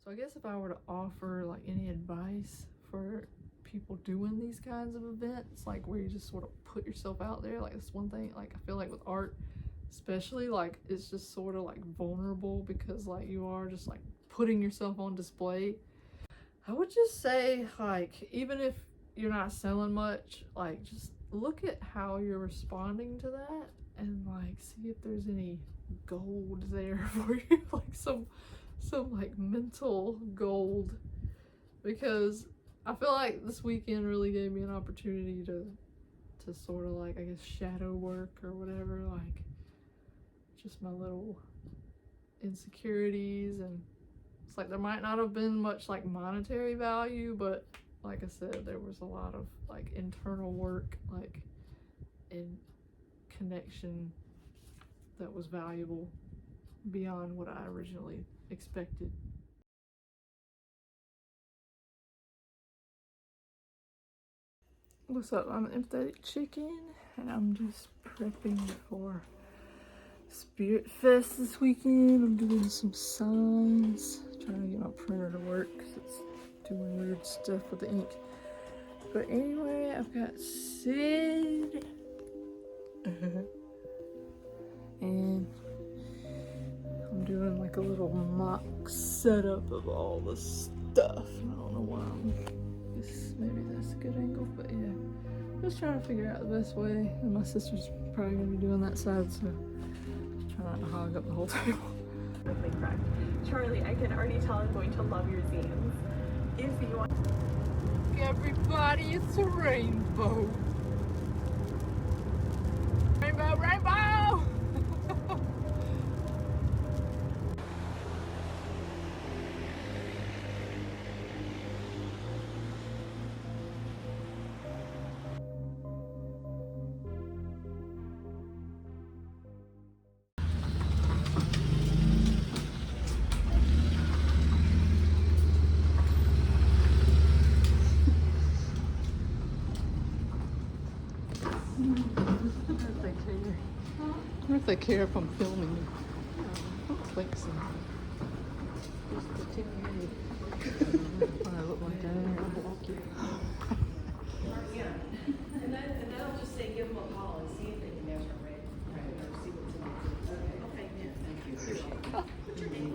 So I guess if I were to offer like any advice for people doing these kinds of events, like where you just sort of put yourself out there, like it's one thing, like I feel like with art especially, like it's just sort of like vulnerable because like you are just like putting yourself on display. I would just say, like, even if you're not selling much, like just look at how you're responding to that and like see if there's any gold there for you, like some like mental gold, because I feel like this weekend really gave me an opportunity to sort of like, I guess, shadow work or whatever, like just my little insecurities. And it's like there might not have been much like monetary value, but like I said, there was a lot of like internal work, like in connection, that was valuable beyond what I originally expected. What's up? I'm Empathetic Chicken, and I'm just prepping for Spirit Fest this weekend. I'm doing some signs, trying to get my printer to work because it's doing weird stuff with the ink. But anyway, I've got Sid, and I'm doing like a little mock setup of all the stuff. I don't know why maybe that's a good angle, but yeah, just trying to figure out the best way. And my sister's probably gonna be doing that side, so try not to hog up the whole table. Perfectly correct. Charlie, I can already tell I'm going to love your zines. If you want. Everybody, it's a rainbow. Rainbow, rainbow! I wonder if they care if I'm filming you. I don't think so. I look like that. I'll block you. And then I'll just say, give them a call and see if they can match our rate. Or see what's in it. Okay, yeah, thank you. Appreciate it. What's your name?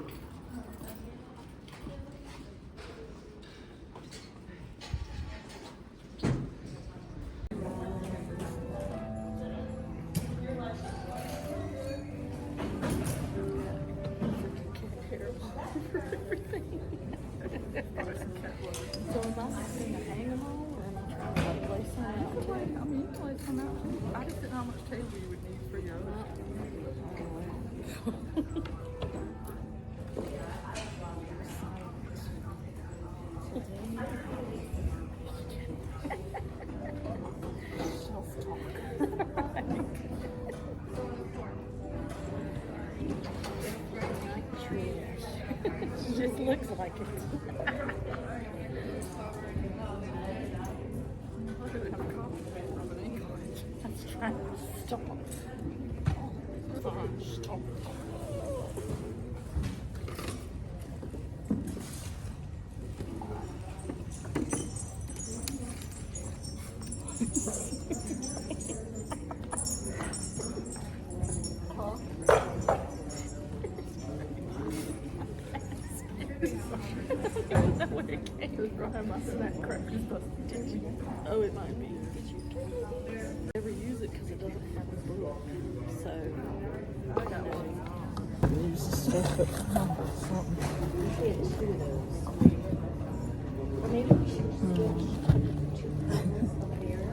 So am I asking to hang them all, or am I trying to like place them out? I mean, you can place them out. I just didn't know how much table you would need for your other. Just looks like it. That's trying to stop. Stop. My snack crackers busted. Did you? Oh, it might be. Did you? Never use it because it doesn't have a book. So I got one. Use the stuff at home or something. We had two of those. Or maybe we should just get 2 over here.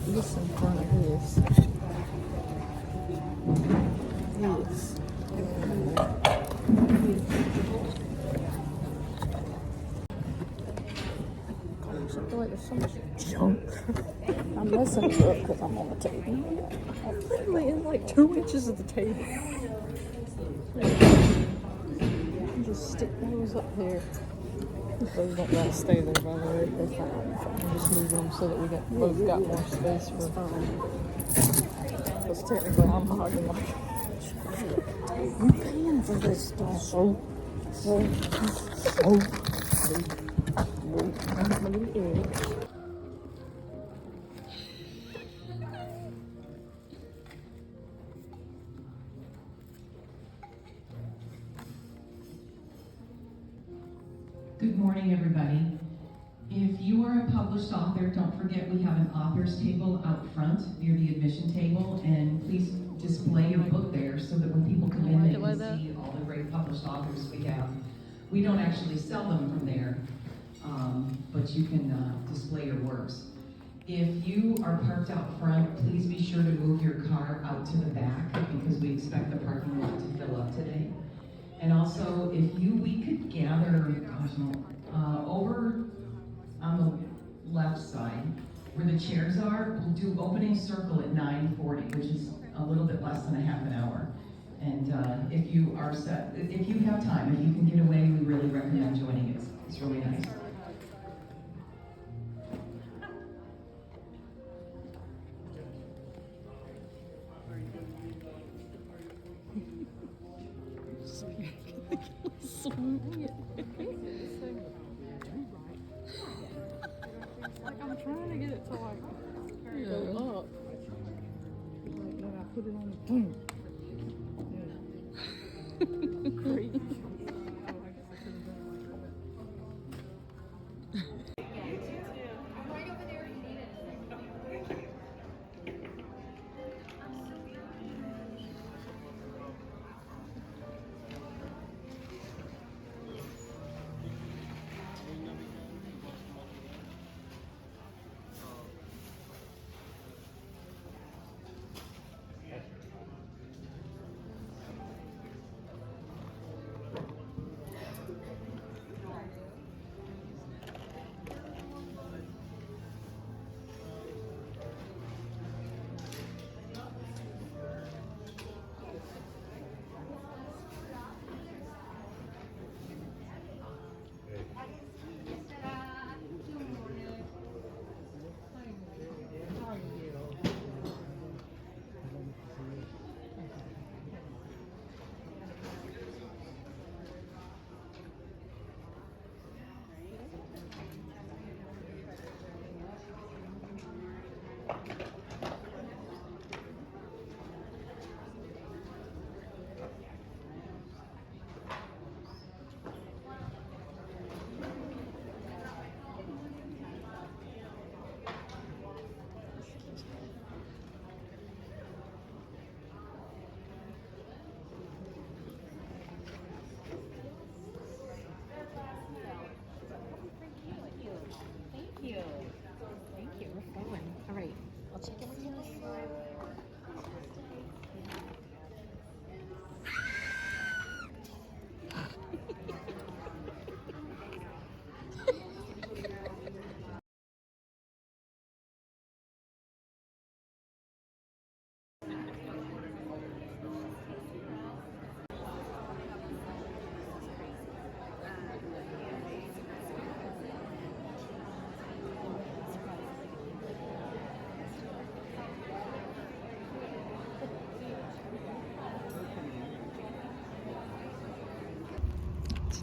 This in front of this. Yes. I feel like there's so much junk. I'm messing it up because I'm on the table. I'm literally in like 2 inches of the table. Just stick those up there. Those don't gotta stay there, by the way. They're fine. I'm just moving them so that we both got more space for because technically I'm hogging like you paying for this stuff. So Good morning, everybody. If you are a published author, don't forget we have an author's table out front near the admission table, and please display your book there so that when people come in, they can see all the great published authors we have. We don't actually sell them from there, but you can display your works. If you are parked out front, please be sure to move your car out to the back because we expect the parking lot to fill up today. And also, we could gather, over on the left side where the chairs are. We'll do opening circle at 9:40, which is a little bit less than a half an hour. And if you have time, if you can get away, we really recommend joining it. It's really nice. Like I'm trying to get it to like go up. Like when I put it on the boom. Yeah. Crazy.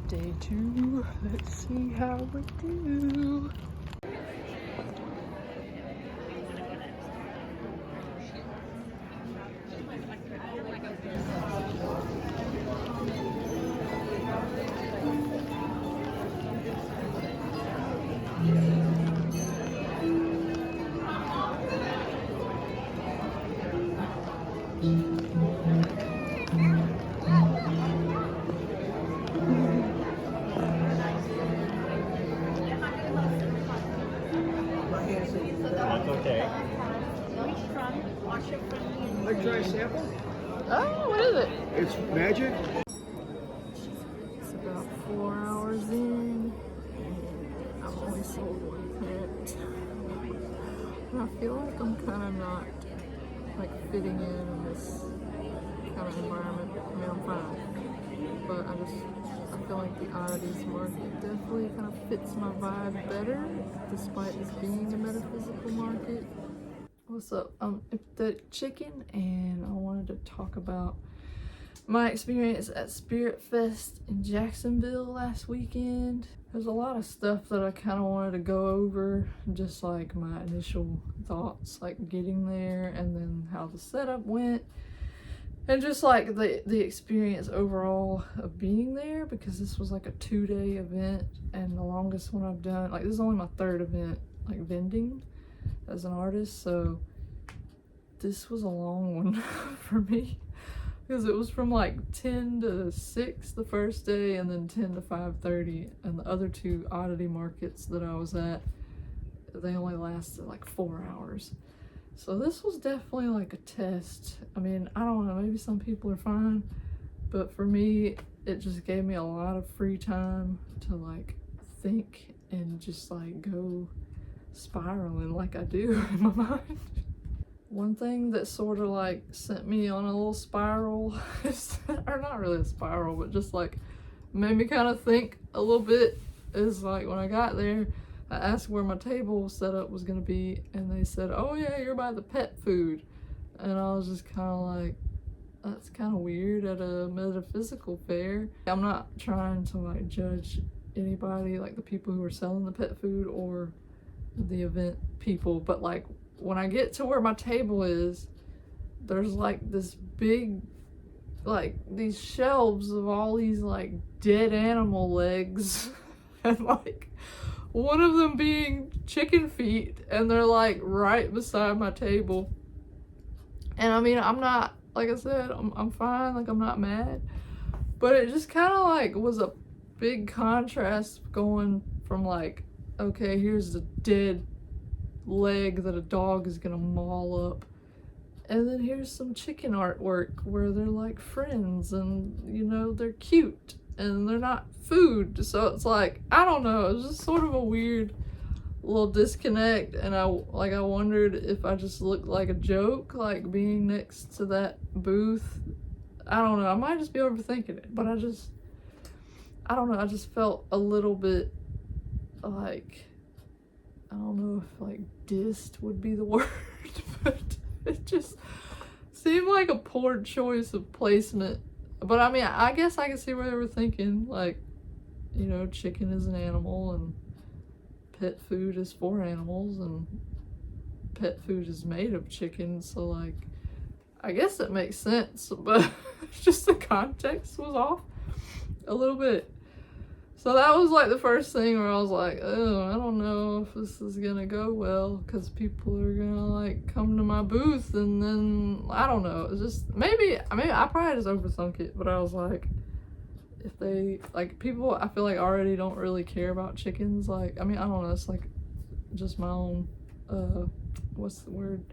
Day 2. Let's see how we do. Like try a sample? Oh, what is it? It's magic. It's about 4 hours in, and I've only sold one print. And I feel like I'm kind of not like fitting in this kind of environment. I mean, I'm fine, but I feel like the oddities market definitely kind of fits my vibe better, despite this being a metaphysical market. What's up? Empathetic Chicken, and I wanted to talk about my experience at Spirit Fest in Jacksonville last weekend. There's a lot of stuff that I kind of wanted to go over, just like my initial thoughts, like getting there, and then how the setup went, and just like the experience overall of being there, because this was like a 2-day event, and the longest one I've done, like this is only my 3rd event, like vending as an artist, so this was a long one for me. Because it was from like 10 to 6 the first day, and then 10 to 5:30, and the other 2 oddity markets that I was at, they only lasted like 4 hours. So this was definitely like a test. I mean, I don't know, maybe some people are fine, but for me, it just gave me a lot of free time to like think and just like go spiraling like I do in my mind. One thing that sort of like sent me on a little spiral, or not really a spiral, but just like made me kind of think a little bit, is like when I got there, I asked where my table setup was gonna be, and they said, oh yeah, you're by the pet food. And I was just kind of like, that's kind of weird at a metaphysical fair. I'm not trying to like judge anybody, like the people who are selling the pet food or the event people, but like when I get to where my table is, there's like this big, like these shelves of all these like dead animal legs and like one of them being chicken feet, and they're like right beside my table. And I mean, I'm not, like I said, I'm fine, like I'm not mad, but it just kind of like was a big contrast going from like, okay, here's the dead leg that a dog is gonna maul up, and then here's some chicken artwork where they're like friends, and you know, they're cute and they're not food. So it's like, I don't know, it was just sort of a weird little disconnect, and I wondered if I just looked like a joke, like being next to that booth. I don't know, I might just be overthinking it, but I don't know, I just felt a little bit like, I don't know if like dissed would be the word, but it just seemed like a poor choice of placement. But I mean, I guess I can see where they were thinking, like, you know, chicken is an animal and pet food is for animals, and pet food is made of chicken, so like, I guess it makes sense, but just the context was off a little bit. So that was like the first thing where I was like, oh, I don't know if this is gonna go well, because people are gonna like come to my booth, and then I don't know, it's just maybe I probably just overthunk it, but I was like, if they like, people I feel like already don't really care about chickens, like, I mean, I don't know, it's like just my own what's the word,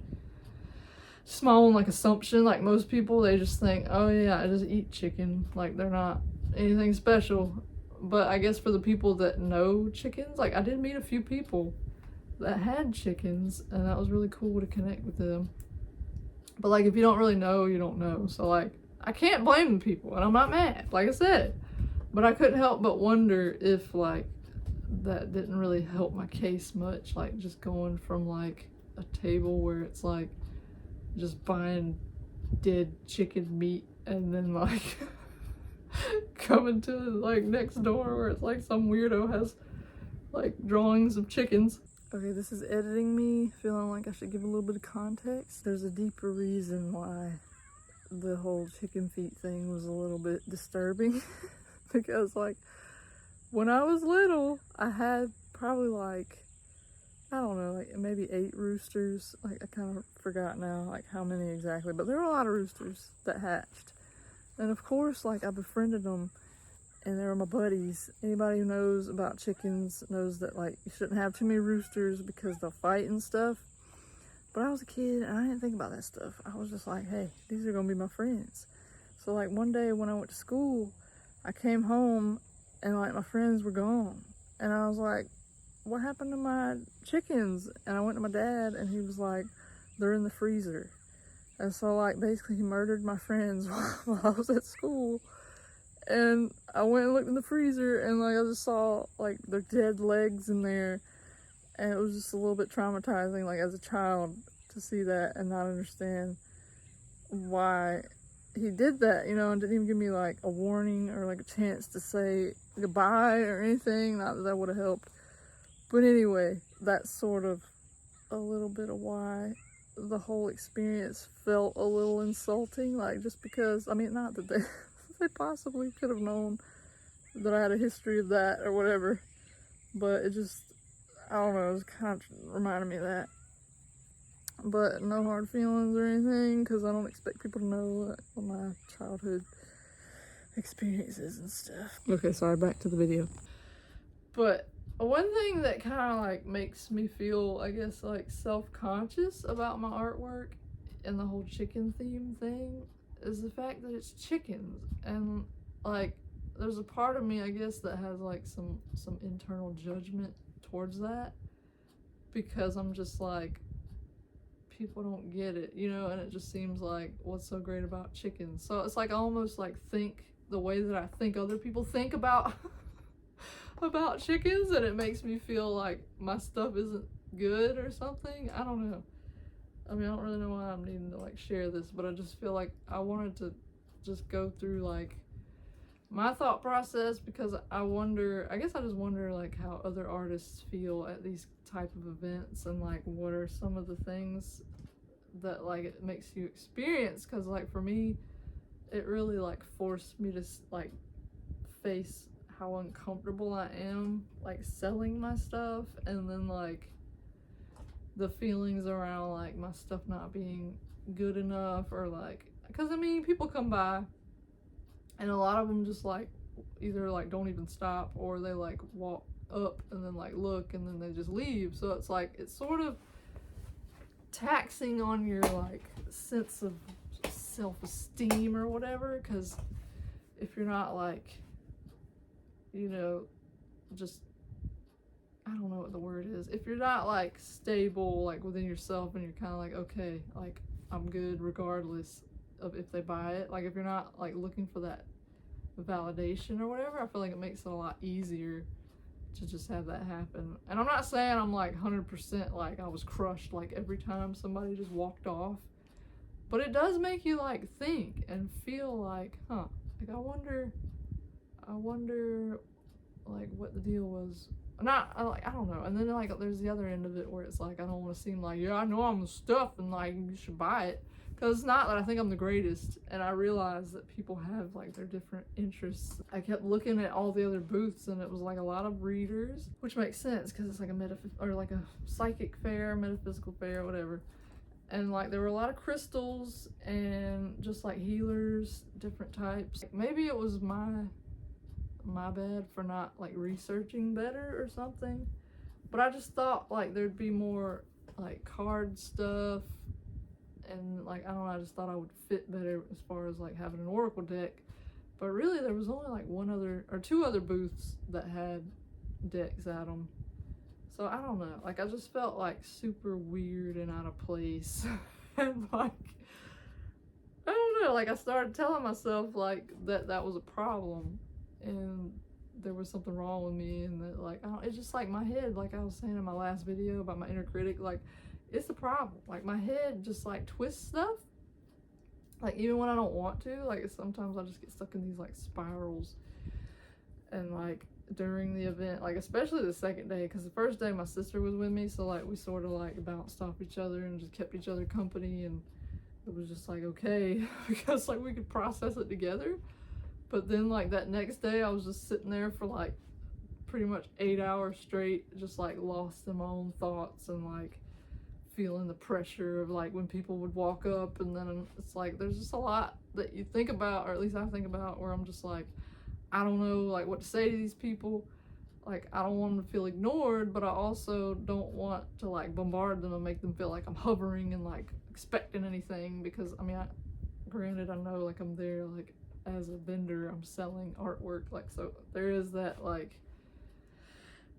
just my own like assumption, like most people, they just think, oh yeah, I just eat chicken, like they're not anything special. But I guess for the people that know chickens, like I did meet a few people that had chickens, and that was really cool to connect with them. But like, if you don't really know, you don't know. So like, I can't blame the people, and I'm not mad, like I said. But I couldn't help but wonder if like that didn't really help my case much, like just going from like a table where it's like just buying dead chicken meat, and then like coming to like next door where it's like some weirdo has like drawings of chickens. Okay, this is editing me feeling like I should give a little bit of context. There's a deeper reason why the whole chicken feet thing was a little bit disturbing. Because like, when I was little, I had probably like, I don't know, like maybe 8 roosters. Like, I kind of forgot now like how many exactly, but there were a lot of roosters that hatched. And of course, like, I befriended them, and they were my buddies. Anybody who knows about chickens knows that like, you shouldn't have too many roosters because they'll fight and stuff. But I was a kid and I didn't think about that stuff. I was just like, hey, these are gonna be my friends. So like, one day when I went to school, I came home and like my friends were gone. And I was like, what happened to my chickens? And I went to my dad, and he was like, they're in the freezer. And so like, basically he murdered my friends while I was at school. And I went and looked in the freezer, and like, I just saw like their dead legs in there. And it was just a little bit traumatizing, like as a child, to see that and not understand why he did that, you know, and didn't even give me like a warning or like a chance to say goodbye or anything. Not that that would have helped. But anyway, that's sort of a little bit of why the whole experience felt a little insulting. Like, just because, I mean, not that they, they possibly could have known that I had a history of that or whatever. But it just, I don't know, it was kind of reminded me of that. But no hard feelings or anything, because I don't expect people to know my childhood experiences and stuff. Okay, sorry, back to the video. But one thing that kind of like makes me feel, I guess, like self-conscious about my artwork and the whole chicken theme thing is the fact that it's chickens. And like, there's a part of me, I guess, that has like some internal judgment towards that, because I'm just like, people don't get it, you know, and it just seems like, what's so great about chickens? So it's like I almost like think the way that I think other people think about about chickens, and it makes me feel like my stuff isn't good or something. I don't know. I mean, I don't really know why I'm needing to like share this, but I just feel like I wanted to just go through like my thought process, because I just wonder like how other artists feel at these type of events, and like what are some of the things that like it makes you experience. Because like for me, it really like forced me to like face how uncomfortable I am like selling my stuff, and then like the feelings around like my stuff not being good enough, or like, because I mean, people come by and a lot of them just like either like don't even stop, or they like walk up and then like look and then they just leave. So it's like, it's sort of taxing on your like sense of self-esteem or whatever, because if you're not like, you know, just, I don't know what the word is, if you're not like stable like within yourself, and you're kind of like, okay, like I'm good regardless of if they buy it, like if you're not like looking for that validation or whatever, I feel like it makes it a lot easier to just have that happen. And I'm not saying I'm like 100% like I was crushed like every time somebody just walked off, but it does make you like think and feel like, like I wonder like what the deal was. I don't know. And then like there's the other end of it where it's like, I don't want to seem like, yeah, I know I'm the stuff and like you should buy it, because it's not that I think I'm the greatest, and I realize that people have like their different interests. I kept looking at all the other booths, and it was like a lot of readers, which makes sense because it's like a psychic fair, metaphysical fair, whatever. And like there were a lot of crystals and just like healers, different types. Maybe it was my bad for not like researching better or something, but I just thought like there'd be more like card stuff, and like I don't know, I just thought I would fit better as far as like having an oracle deck. But really there was only like two other booths that had decks at them. So I don't know, like I just felt like super weird and out of place. And like, I don't know, like I started telling myself like that was a problem, and there was something wrong with me, and that like, it's just like my head, like I was saying in my last video about my inner critic, like it's a problem. Like my head just like twists stuff, like even when I don't want to, like sometimes I just get stuck in these like spirals. And like during the event, like especially the second day, because the first day my sister was with me, so like we sort of like bounced off each other and just kept each other company, and it was just like okay, because like we could process it together. But then like that next day I was just sitting there for like pretty much 8 hours straight, just like lost in my own thoughts, and like feeling the pressure of like when people would walk up, and then it's like there's just a lot that you think about, or at least I think about, where I'm just like, I don't know like what to say to these people. Like I don't want them to feel ignored, but I also don't want to like bombard them and make them feel like I'm hovering and like expecting anything, because I mean, granted I know like I'm there like as a vendor, I'm selling artwork, like so there is that like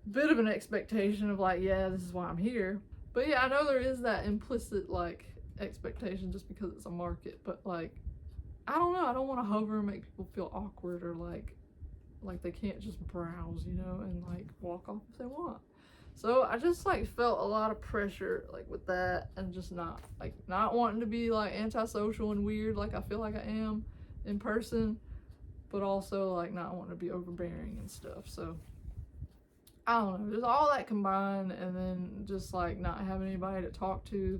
bit of an expectation of like, yeah, this is why I'm here. But yeah, I know there is that implicit like expectation just because it's a market, but like I don't know, I don't want to hover and make people feel awkward, or like they can't just browse, you know, and like walk off if they want. So I just like felt a lot of pressure like with that, and just not wanting to be like antisocial and weird like I feel like I am in person, but also like not wanting to be overbearing and stuff. So I don't know, just all that combined, and then just like not having anybody to talk to.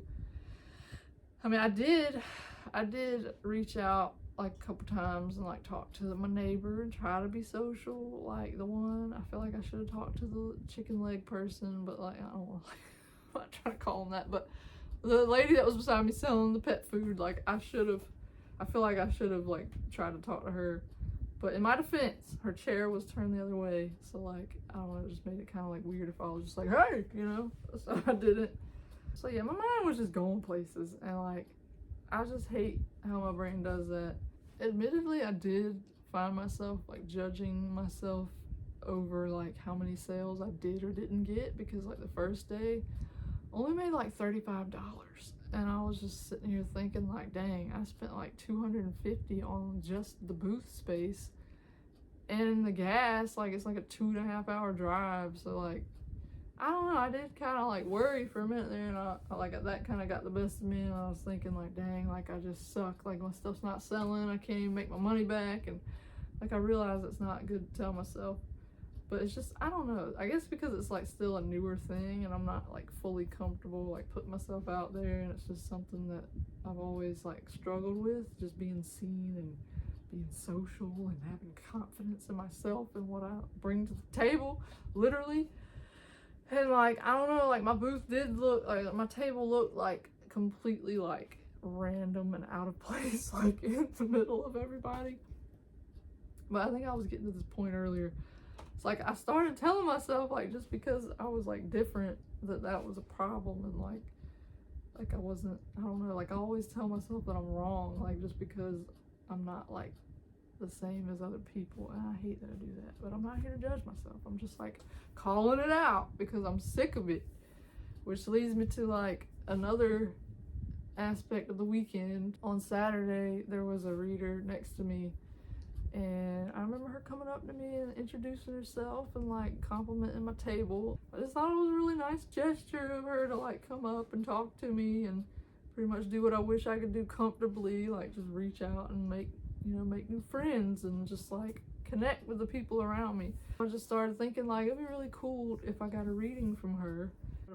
I mean, I did reach out like a couple times and like talk to my neighbor and try to be social. Like the one, I feel like I should have talked to the chicken leg person, but like I don't want to, I'm not trying to call him that, but the lady that was beside me selling the pet food, like I feel like I should have like tried to talk to her. But in my defense, her chair was turned the other way, so like I don't know, it just made it kind of like weird if I was just like, hey, you know. So I didn't. So yeah, my mind was just going places, and like I just hate how my brain does that. Admittedly, I did find myself like judging myself over like how many sales I did or didn't get, because like the first day only made like $35, and I was just sitting here thinking like, dang, I spent like $250 on just the booth space and the gas. Like it's like a 2.5 hour drive, so like I don't know, I did kind of like worry for a minute there, and I like that kind of got the best of me, and I was thinking like, dang, like I just suck, like my stuff's not selling, I can't even make my money back. And like I realize it's not good to tell myself, but it's just, I don't know, I guess because it's like still a newer thing and I'm not like fully comfortable like putting myself out there, and it's just something that I've always like struggled with, just being seen and being social and having confidence in myself and what I bring to the table, literally. And like, I don't know, like my booth did look, like my table looked like completely like random and out of place, like in the middle of everybody. But I think I was getting to this point earlier. It's like I started telling myself like just because I was like different that was a problem, and like I wasn't, I don't know, like I always tell myself that I'm wrong, like just because I'm not like the same as other people, and I hate that I do that, but I'm not here to judge myself. I'm just like calling it out because I'm sick of it, which leads me to like another aspect of the weekend. On Saturday there was a reader next to me, and I remember her coming up to me and introducing herself and like complimenting my table. I just thought it was a really nice gesture of her to like come up and talk to me and pretty much do what I wish I could do comfortably, like just reach out and make new friends and just like connect with the people around me. I just started thinking like it'd be really cool if I got a reading from her.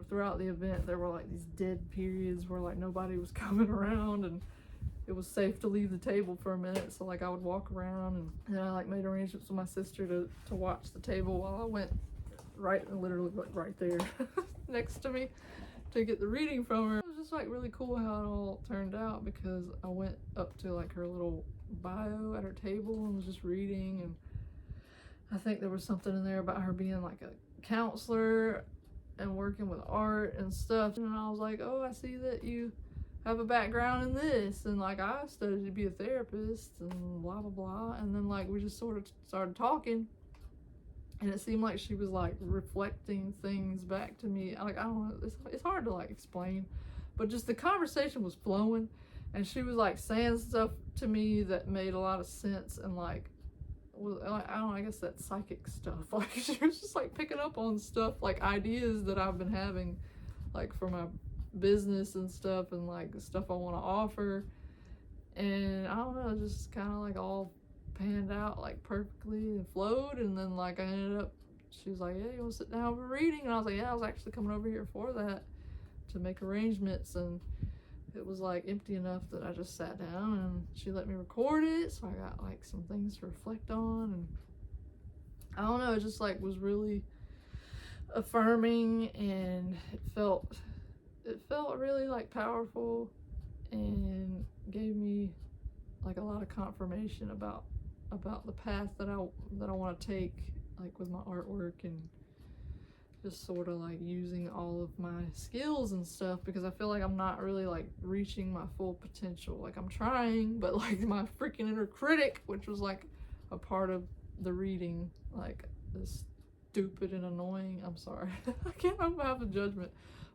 Throughout the event there were like these dead periods where like nobody was coming around, and it was safe to leave the table for a minute, so like I would walk around, and then I like made arrangements with my sister to watch the table while I went literally right there next to me to get the reading from her. It was just like really cool how it all turned out, because I went up to like her little bio at her table and was just reading, and I think there was something in there about her being like a counselor and working with art and stuff, and I was like, oh, I see that you have a background in this, and like I studied to be a therapist and blah blah blah. And then like we just sort of started talking, and it seemed like she was like reflecting things back to me. Like I don't know, it's hard to like explain, but just the conversation was flowing, and she was like saying stuff to me that made a lot of sense, and like I don't know, I guess that's psychic stuff. Like she was just like picking up on stuff, like ideas that I've been having like for my business and stuff, and like the stuff I want to offer. And I don't know, it just kind of like all panned out like perfectly and flowed. And then like I ended up, she was like, yeah, you want to sit down for a reading? And I was like, yeah, I was actually coming over here for that, to make arrangements. And it was like empty enough that I just sat down, and she let me record it, so I got like some things to reflect on. And I don't know, it just like was really affirming, and it felt really like powerful, and gave me like a lot of confirmation about the path that I want to take, like with my artwork, and just sort of like using all of my skills and stuff, because I feel like I'm not really like reaching my full potential. Like I'm trying, but like my freaking inner critic, which was like a part of the reading, like is stupid and annoying. I'm sorry. I can't have a judgment.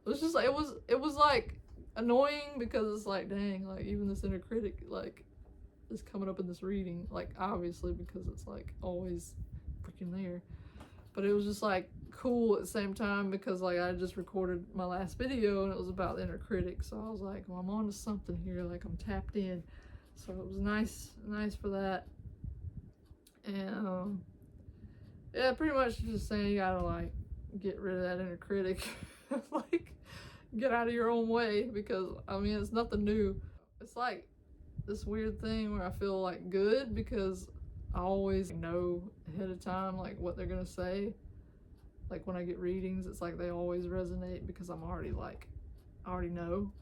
It was just like, it was like annoying, because it's like, dang, like even this inner critic like is coming up in this reading, like obviously because it's like always freaking there. But it was just like cool at the same time because like I just recorded my last video and it was about the inner critic, so I was like, well, I'm on to something here, like I'm tapped in. So it was nice for that. And yeah, pretty much just saying you gotta like get rid of that inner critic. Like get out of your own way, because I mean it's nothing new. It's like this weird thing where I feel like good because I always know ahead of time like what they're gonna say. Like when I get readings, it's like they always resonate because I already know.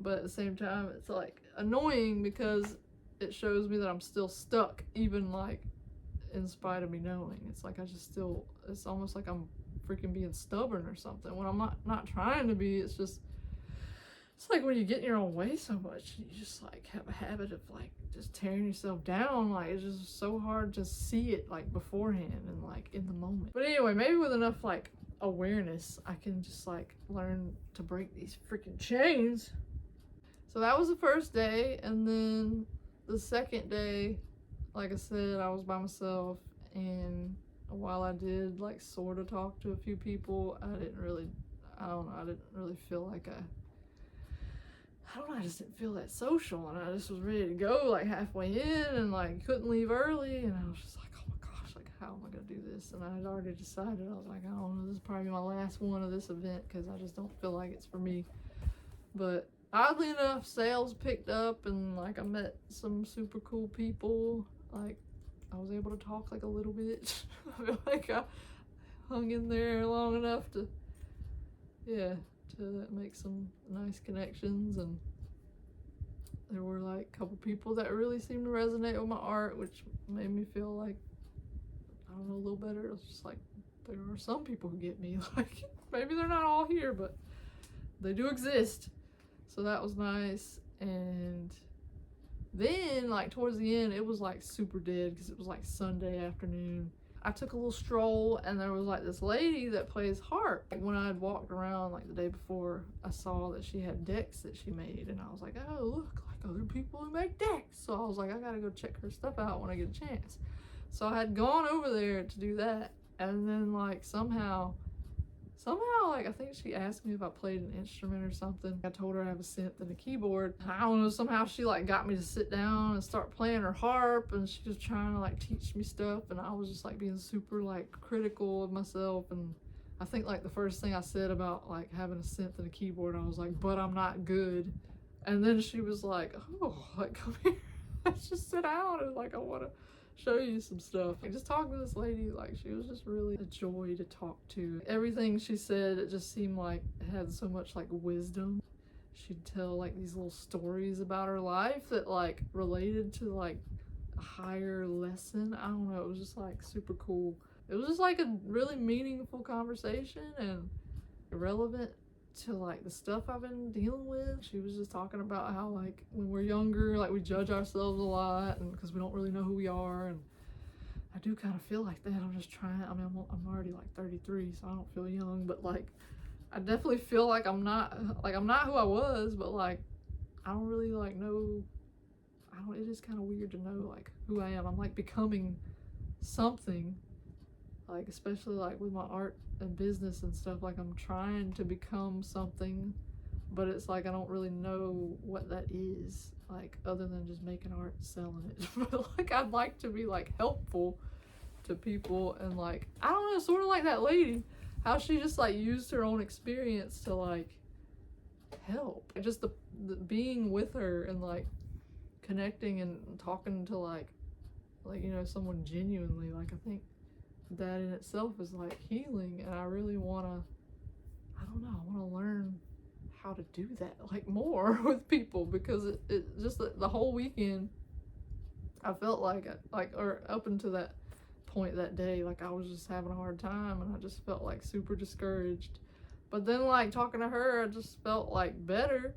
But at the same time, it's like annoying because it shows me that I'm still stuck, even like in spite of me knowing. It's like I just still, it's almost like I'm freaking being stubborn or something when I'm not trying to be. It's just, it's like when you get in your own way so much, you just like have a habit of like just tearing yourself down. Like it's just so hard to see it like beforehand and like in the moment. But anyway, maybe with enough like awareness, I can just like learn to break these freaking chains. So that was the first day, and then the second day, like I said, I was by myself, and while I did like sort of talk to a few people, I didn't really feel like I just didn't feel that social, and I just was ready to go like halfway in and like couldn't leave early, and I was just like, oh my gosh, like how am I gonna do this? And I had already decided, I was like, I don't know, this is probably my last one of this event because I just don't feel like it's for me. But oddly enough, sales picked up, and like I met some super cool people. Like I was able to talk like a little bit. I feel like I hung in there long enough to make some nice connections, and there were like a couple people that really seemed to resonate with my art, which made me feel like, I don't know, a little better. It was just like, there are some people who get me, like maybe they're not all here, but they do exist. So that was nice. And then like towards the end, it was like super dead because it was like Sunday afternoon. I took a little stroll, and there was like this lady that plays harp. Like when I had walked around like the day before, I saw that she had decks that she made, and I was like, oh look, like other people who make decks. So I was like, I gotta go check her stuff out when I get a chance. So I had gone over there to do that, and then like somehow like I think she asked me if I played an instrument or something. I told her I have a synth and a keyboard. I don't know, somehow she like got me to sit down and start playing her harp, and she was trying to like teach me stuff, and I was just like being super like critical of myself. And I think like the first thing I said about like having a synth and a keyboard, I was like, but I'm not good. And then she was like, oh, like come here, let's just sit down, and like I want to show you some stuff. Like, just talking to this lady, like she was just really a joy to talk to. Everything she said, it just seemed like it had so much like wisdom. She'd tell like these little stories about her life that like related to like a higher lesson. I don't know, it was just like super cool. It was just like a really meaningful conversation and relevant to like the stuff I've been dealing with. She was just talking about how like when we're younger, like we judge ourselves a lot, and because we don't really know who we are. And I do kind of feel like that. I'm just trying, I mean, I'm already like 33, so I don't feel young, but like I definitely feel like I'm not who I was, but like I don't really like know, it is kind of weird to know like who I am. I'm like becoming something, like especially like with my art and business and stuff. Like I'm trying to become something, but it's like I don't really know what that is, like other than just making art and selling it. But like I'd like to be like helpful to people, and like I don't know, sort of like that lady, how she just like used her own experience to like help. Just the being with her and like connecting and talking to like you know, someone genuinely, like I think that in itself is like healing. And I really want to learn how to do that like more with people, because it just the whole weekend I felt like or up until that point that day, like I was just having a hard time, and I just felt like super discouraged. But then like talking to her, I just felt like better,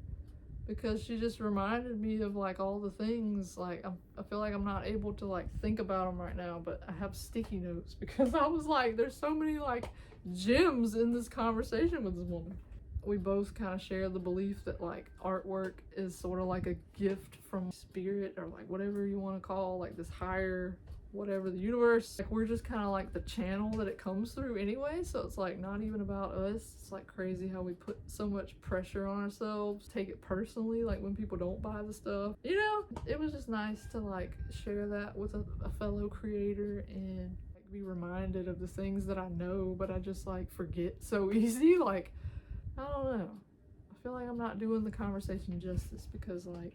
because she just reminded me of like all the things. Like I feel like I'm not able to like think about them right now, but I have sticky notes, because I was like, there's so many like gems in this conversation with this woman. We both kind of share the belief that like artwork is sort of like a gift from spirit, or like whatever you want to call like this higher whatever, the universe. Like, we're just kind of like the channel that it comes through anyway, so it's like not even about us. It's like crazy how we put so much pressure on ourselves, take it personally, like when people don't buy the stuff, you know. It was just nice to like share that with a fellow creator and like be reminded of the things that I know but I just like forget so easy. Like, I don't know, I feel like I'm not doing the conversation justice because like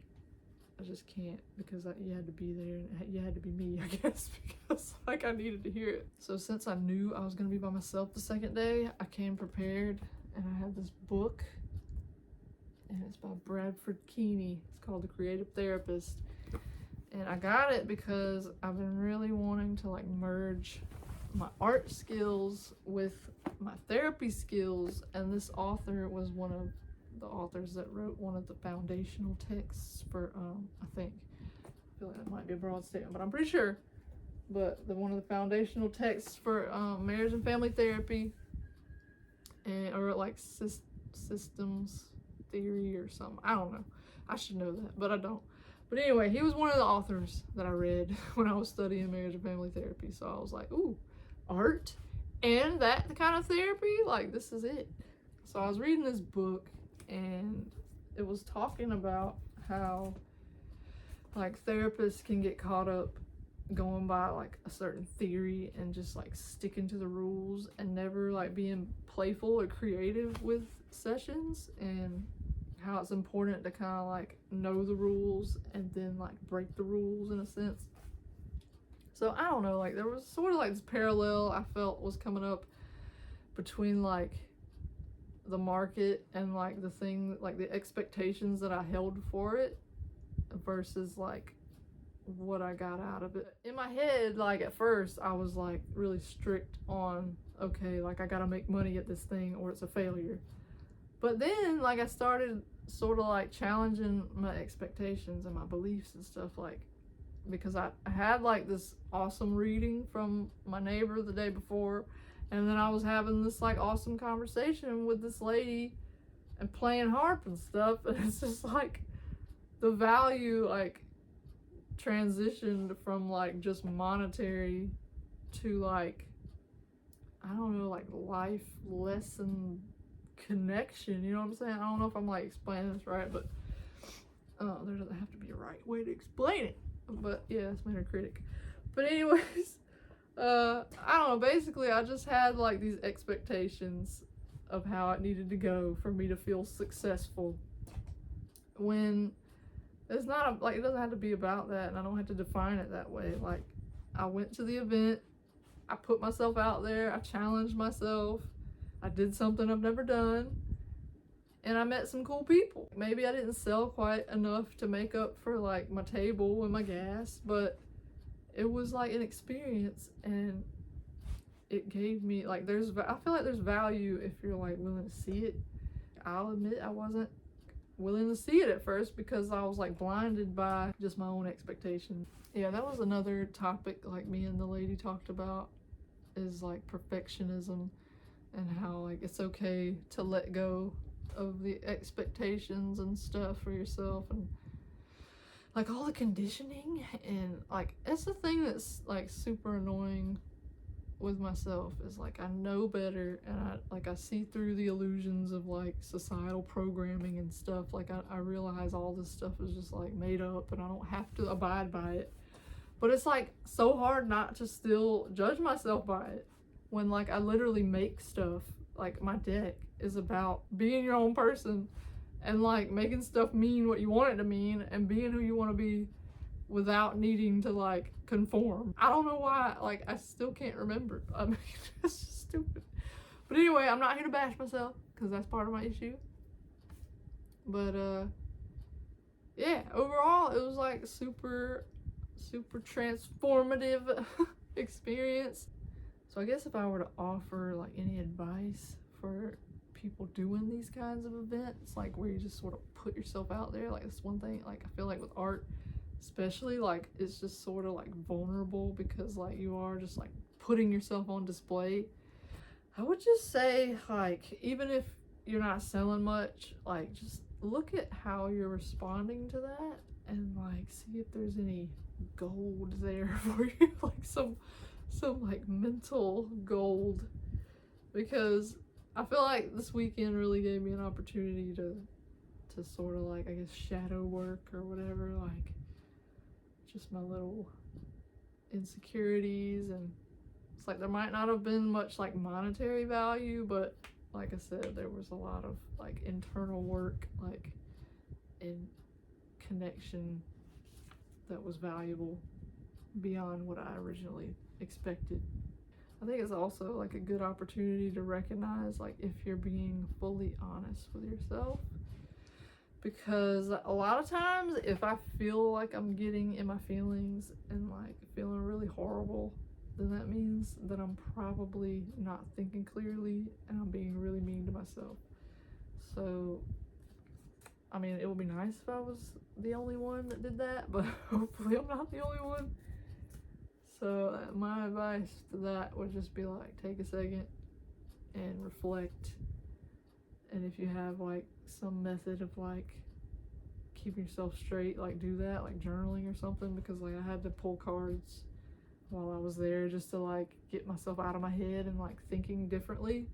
I just can't, because you had to be there and you had to be me, I guess, because like I needed to hear it. So since I knew I was gonna be by myself the second day, I came prepared, and I had this book, and it's by Bradford Keeney. It's called The Creative Therapist, and I got it because I've been really wanting to like merge my art skills with my therapy skills, and this author was one of the authors that wrote one of the foundational texts for I feel like that might be a broad statement, but I'm pretty sure, but one of the foundational texts for marriage and family therapy, and or like systems theory or something. I don't know, I should know that, but I don't. But anyway, he was one of the authors that I read when I was studying marriage and family therapy, so I was like, ooh, art and that kind of therapy, like this is it. So I was reading this book, and it was talking about how like therapists can get caught up going by like a certain theory and just like sticking to the rules and never like being playful or creative with sessions, and how it's important to kind of like know the rules and then like break the rules in a sense. So I don't know, like there was sort of like this parallel I felt was coming up between like the market and like the thing, like the expectations that I held for it versus like what I got out of it. In my head, like at first I was like really strict on, okay, like I gotta make money at this thing or it's a failure. But then like I started sort of like challenging my expectations and my beliefs and stuff, like because I had like this awesome reading from my neighbor the day before, and then I was having this like awesome conversation with this lady and playing harp and stuff, and it's just like the value like transitioned from like just monetary to like, I don't know, like life lesson connection, you know what I'm saying? I don't know if I'm like explaining this right, but there doesn't have to be a right way to explain it, but yeah, it's my inner critic. But anyways, I don't know, basically I just had like these expectations of how it needed to go for me to feel successful, when it's not like, it doesn't have to be about that, and I don't have to define it that way. Like, I went to the event, I put myself out there, I challenged myself, I did something I've never done, and I met some cool people. Maybe I didn't sell quite enough to make up for like my table and my gas, but it was like an experience, and it gave me like, I feel like there's value if you're like willing to see it. I'll admit I wasn't willing to see it at first because I was like blinded by just my own expectations. Yeah, that was another topic like me and the lady talked about, is like perfectionism, and how like it's okay to let go of the expectations and stuff for yourself, and like all the conditioning, and like that's the thing that's like super annoying with myself, is like I know better, and I see through the illusions of like societal programming and stuff. Like I realize all this stuff is just like made up and I don't have to abide by it, but it's like so hard not to still judge myself by it when like I literally make stuff. Like my deck is about being your own person and like making stuff mean what you want it to mean and being who you want to be without needing to like conform. I don't know why, like I still can't remember. I mean, it's just stupid. But anyway, I'm not here to bash myself because that's part of my issue. But yeah, overall it was like super transformative experience. So I guess if I were to offer like any advice for people doing these kinds of events, like where you just sort of put yourself out there, like that's one thing, like I feel like with art especially, like it's just sort of like vulnerable because like you are just like putting yourself on display. I would just say, like, even if you're not selling much, like just look at how you're responding to that and like see if there's any gold there for you, like some like mental gold, because I feel like this weekend really gave me an opportunity to sort of like, I guess, shadow work or whatever, like just my little insecurities. And it's like there might not have been much like monetary value, but like I said, there was a lot of like internal work, like in connection, that was valuable beyond what I originally expected. I think it's also like a good opportunity to recognize like if you're being fully honest with yourself, because a lot of times if I feel like I'm getting in my feelings and like feeling really horrible, then that means that I'm probably not thinking clearly and I'm being really mean to myself. So I mean, it would be nice if I was the only one that did that, but hopefully I'm not the only one. So my advice to that would just be like, take a second and reflect. And if you have like some method of like keeping yourself straight, like do that, like journaling or something, because like I had to pull cards while I was there just to like get myself out of my head and like thinking differently.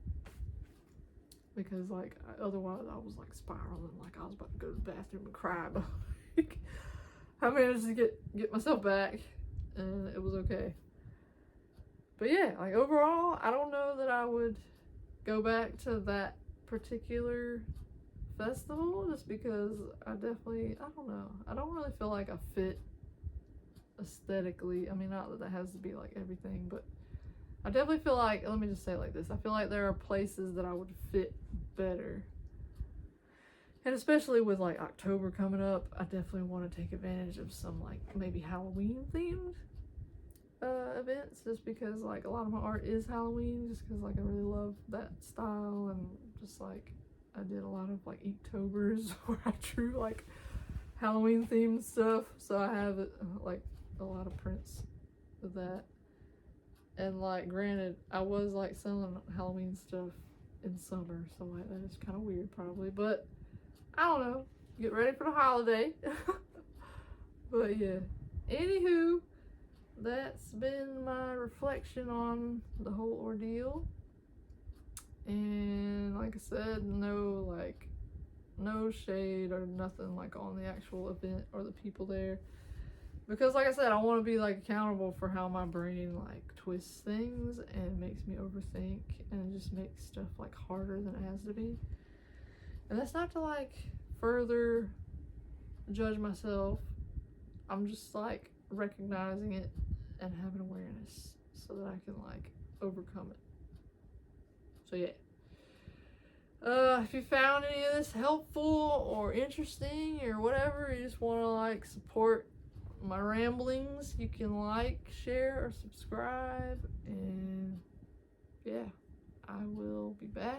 Because like otherwise I was like spiraling, like I was about to go to the bathroom and cry, but like, I managed to get myself back and it was okay. But yeah, like overall, I don't know that I would go back to that particular festival, just because I don't know, I don't really feel like I fit aesthetically. I mean, not that that has to be like everything, but I definitely feel like, let me just say it like this, I feel like there are places that I would fit better. And especially with like October coming up, I definitely want to take advantage of some like maybe Halloween themed events, just because like a lot of my art is Halloween, just because like I really love that style, and just like I did a lot of like Inktober's where I drew like Halloween themed stuff, so I have like a lot of prints of that. And like granted, I was like selling Halloween stuff in summer, so like that is kind of weird probably, but I don't know, get ready for the holiday. But yeah, anywho, that's been my reflection on the whole ordeal. And like I said, no shade or nothing like on the actual event or the people there, because like I said, I want to be like accountable for how my brain like twists things and makes me overthink and just makes stuff like harder than it has to be. And that's not to like further judge myself, I'm just like recognizing it and having awareness so that I can like overcome it. So yeah, if you found any of this helpful or interesting or whatever, you just want to like support my ramblings, you can like, share, or subscribe. And yeah, I will be back